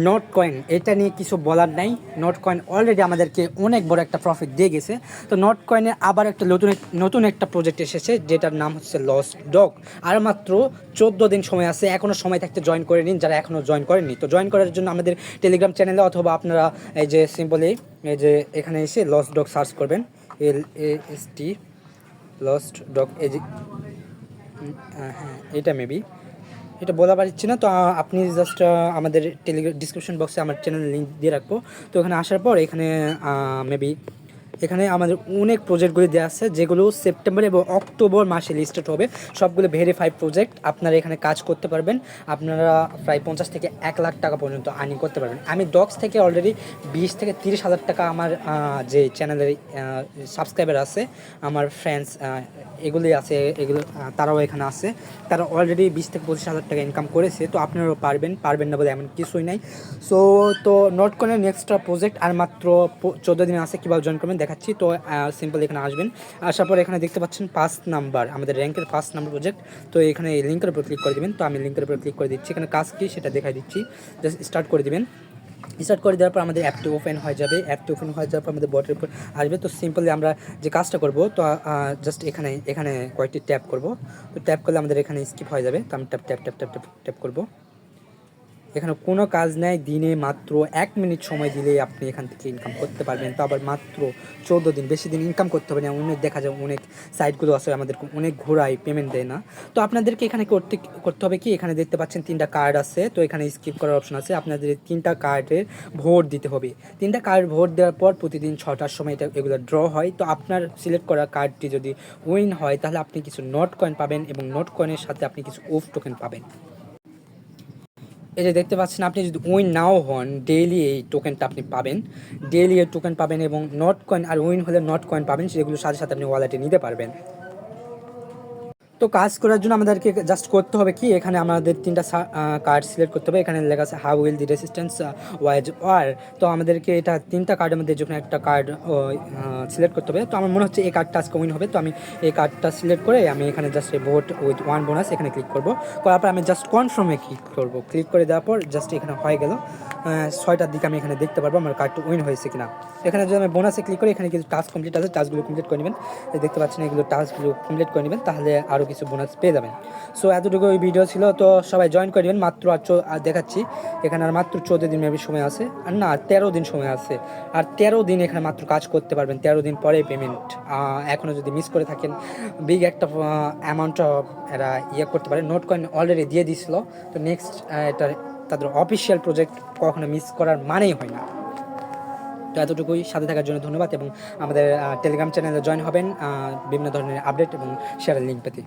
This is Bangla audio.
নোট কয়েন এটা নিয়ে কিছু বলার নাই। নোট কয়েন অলরেডি আমাদেরকে অনেক বড় একটা প্রফিট দিয়ে গেছে। তো নোট কয়েনের আবার একটা নতুন একটা প্রজেক্ট এসেছে যেটার নাম হচ্ছে লস্ট ডগ। আর মাত্র 14 দিন সময় আছে, এখনও সময় থাকতে জয়েন করে নিন যারা এখনও জয়েন করেননি। তো জয়েন করার জন্য আমাদের টেলিগ্রাম চ্যানেলে অথবা আপনারা এই যে সিম্পলি এই যে এখানে এসে লস্ট ডগ সার্চ করবেন, LAST লস্ট ডগ। এই যে হ্যাঁ, এটা মেবি এটা বলা পারছি না। তো আপনি জাস্ট আমাদের টেলিগ্রাম ডিসক্রিপশন বক্সে আমার চ্যানেলের লিঙ্ক দিয়ে রাখবো। তো এখানে আসার পর এখানে মেবি এখানে আমাদের অনেক প্রজেক্টগুলি দেওয়া আছে যেগুলো সেপ্টেম্বর এবং অক্টোবর মাসে লিস্টেড হবে। সবগুলো ভেরিফাইড প্রজেক্ট, আপনারা এখানে কাজ করতে পারবেন। আপনারা প্রায় 50 থেকে 1 লাখ টাকা পর্যন্ত আর্নিং করতে পারবেন। আমি ডক্স থেকে অলরেডি 20 থেকে 30 হাজার টাকা আমার যে চ্যানেলের সাবস্ক্রাইবার আছে, আমার ফ্রেন্ডস এগুলি আছে, এগুলো তারাও এখানে আছে, তারা অলরেডি 20 থেকে 25 হাজার টাকা ইনকাম করেছে। তো আপনারাও পারবেন না বলে এমন কিছুই নাই। সো তো নোট করে নেক্সট প্রজেক্ট আর মাত্র 14 দিন আছে। কীভাবে জয়েন করবেন দেখাচ্ছি। তো সিম্পল এখানে আসবেন, আসার পর এখানে দেখতে পাচ্ছেন 5 নাম্বার আমাদের র্যাঙ্কের 5 নাম্বার প্রজেক্ট। তো এখানে এই লিঙ্কের উপর ক্লিক করে দেবেন। তো আমি লিঙ্কের উপর ক্লিক করে দিচ্ছি, এখানে কাজ কী সেটা দেখাই দিচ্ছি। জাস্ট স্টার্ট করে দেবেন। স্টার্ট করে দেওয়ার পর আমাদের অ্যাপটি ওপেন হয়ে যাবে। অ্যাপটি ওপেন হয়ে যাওয়ার পর আমাদের বটের উপর আসবে। তো সিম্পলি আমরা যে কাজটা করব, তো জাস্ট এখানে কয়েকটি ট্যাপ করব। তো ট্যাপ করলে আমাদের এখানে স্কিপ হয়ে যাবে। তো আমি tap tap tap tap tap করবো। এখানে কোনো কাজ নেই, দিনে মাত্র 1 মিনিট সময় দিলেই আপনি এখান থেকে ইনকাম করতে পারবেন। তো আবার মাত্র 14 দিন, বেশি দিন ইনকাম করতে হবে না। অনেক দেখা যায় অনেক সাইটগুলো আছে আমাদের অনেক ঘোরায়, পেমেন্ট দেয় না। তো আপনাদেরকে এখানে করতে হবে কি, এখানে দেখতে পাচ্ছেন 3টা কার্ড আছে। তো এখানে স্কিপ করার অপশন আছে। আপনাদের 3টা কার্ডের ভোট দিতে হবে। 3টা কার্ড ভোট দেওয়ার পর প্রতিদিন 6টার সময় এগুলো ড্র হয়। তো আপনার সিলেক্ট করা কার্ডটি যদি উইন হয় তাহলে আপনি কিছু নোট কয়েন পাবেন এবং নোট কয়েনের সাথে আপনি কিছু ওফ টোকেন পাবেন। এই যে দেখতে পাচ্ছেন, আপনি যদি উইন নাও হন ডেইলি এই টোকেনটা আপনি পাবেন, ডেইলি এই টোকেন পাবেন এবং নট কয়েন, আর উইন হলে নট কয়েন পাবেন, সেগুলোর সাথে সাথে আপনি ওয়ালেটে নিতে পারবেন। তো কাজ করার জন্য আমাদেরকে জাস্ট করতে হবে কি, এখানে আমাদের 3টা কার্ড সিলেক্ট করতে হবে। এখানে লেখা আছে how will the resistance wage war. তো আমাদেরকে এটা 3টা কার্ডের মধ্যে যখন একটা কার্ড সিলেক্ট করতে হবে। তো আমার মনে হচ্ছে এই কার্ডটা আজকে উইন হবে। তো আমি এই কার্ডটা সিলেক্ট করে আমি এখানে জাস্ট এই ভোট উইথ 1 বোনাস এখানে ক্লিক করবো। করার পর আমি জাস্ট কনফার্মে ক্লিক করবো। ক্লিক করে দেওয়ার পর জাস্ট এখানে হয়ে গেল 6টার দিকে আমি এখানে দেখতে পারবো আমার কার্ডটা উইন হয়েছে কিনা। এখানে যদি আমি বোনাসে ক্লিক করি, এখানে কিছু টাস্ক কমপ্লিট আছে, টাস্কগুলো কমপ্লিট করে নেবেন। দেখতে পাচ্ছেন এগুলো টাস্কগুলো কমপ্লিট করে নেবেন, তাহলে আরও কিছু বোনাস পেয়ে যাবেন। সো এতটুকু ওই ভিডিও ছিল। তো সবাই জয়েন করে নেবেন। মাত্র আর দেখাচ্ছি এখানে আর মাত্র 14 দিন মেবি সময় আছে, আর না 13 দিন সময় আছে। আর 13 দিন এখানে মাত্র কাজ করতে পারবেন। 13 দিন পরে পেমেন্ট। এখনও যদি মিস করে থাকেন বিগ একটা অ্যামাউন্ট এরা করতে পারে। নোট কয়েন অলরেডি দিয়ে দিছিল। তো নেক্সট এটা তাদের অফিসিয়াল প্রজেক্ট কখনো মিস করার মানেই হয় না। তো এতটুকুই, সাথে থাকার জন্য ধন্যবাদ এবং আমাদের টেলিগ্রাম চ্যানেলে জয়েন হবেন বিভিন্ন ধরনের আপডেট এবং শেয়ারের লিঙ্ক পেতে।